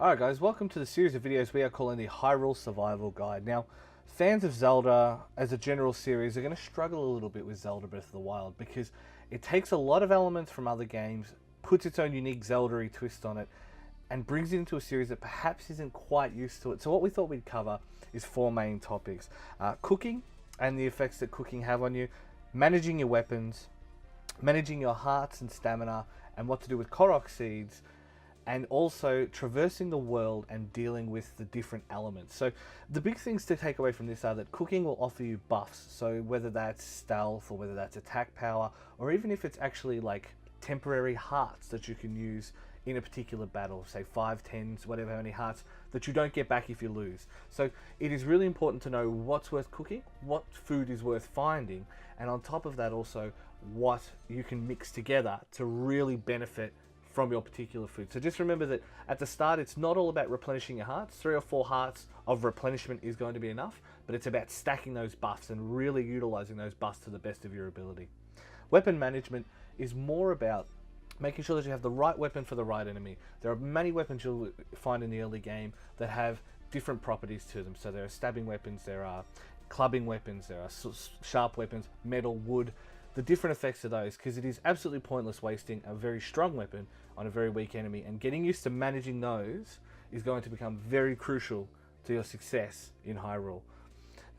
Alright guys, welcome to the series of videos we are calling the Hyrule Survival Guide. Now, fans of Zelda as a general series are going to struggle a little bit with Zelda Breath of the Wild because it takes a lot of elements from other games, puts its own unique Zelda-y twist on it, and brings it into a series that perhaps isn't quite used to it. So what we thought we'd cover is four main topics. Cooking and the effects that cooking have on you, managing your weapons, managing your hearts and stamina, and what to do with Korok seeds, and also traversing the world and dealing with the different elements. So the big things to take away from this are that cooking will offer you buffs, so whether that's stealth or whether that's attack power, or even if it's actually like temporary hearts that you can use in a particular battle, say 5, 10s, whatever, how many hearts that you don't get back if you lose. So it is really important to know what's worth cooking, what food is worth finding, and on top of that also what you can mix together to really benefit from your particular food. So just remember that at the start it's not all about replenishing your hearts. 3 or 4 hearts of replenishment is going to be enough, but it's about stacking those buffs and really utilizing those buffs to the best of your ability. Weapon management is more about making sure that you have the right weapon for the right enemy. There are many weapons you'll find in the early game that have different properties to them. So there are stabbing weapons, there are clubbing weapons, there are sharp weapons, metal, wood, the different effects of those, because it is absolutely pointless wasting a very strong weapon on a very weak enemy, and getting used to managing those is going to become very crucial to your success in Hyrule.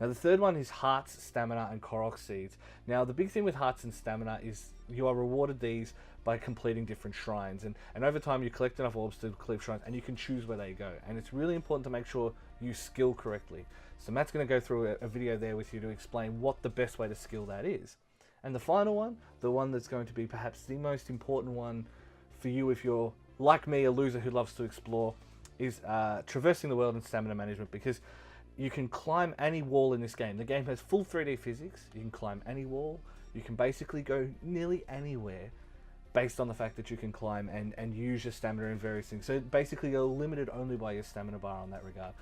Now the third one is hearts, stamina, and Korok seeds. Now the big thing with hearts and stamina is you are rewarded these by completing different shrines, and over time you collect enough orbs to collect shrines and you can choose where they go, and it's really important to make sure you skill correctly. So Matt's going to go through a video there with you to explain what the best way to skill that is. And the final one, the one that's going to be perhaps the most important one for you if you're, like me, a loser who loves to explore, is traversing the world and stamina management, because you can climb any wall in this game. The game has full 3D physics. You can climb any wall. You can basically go nearly anywhere based on the fact that you can climb and use your stamina in various things. So basically you're limited only by your stamina bar on that regard.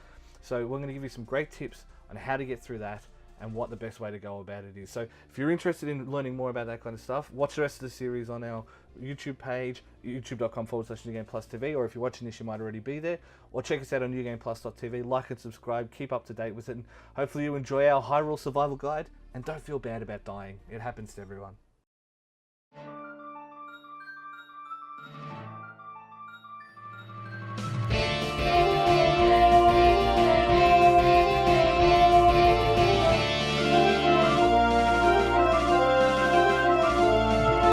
So we're going to give you some great tips on how to get through that and what the best way to go about it is. So if you're interested in learning more about that kind of stuff, watch the rest of the series on our YouTube page, youtube.com/NewGamePlusTV, or if you're watching this you might already be there, or check us out on newgameplus.tv, like and subscribe, keep up to date with it, and hopefully you enjoy our Hyrule Survival Guide, and don't feel bad about dying. It happens to everyone.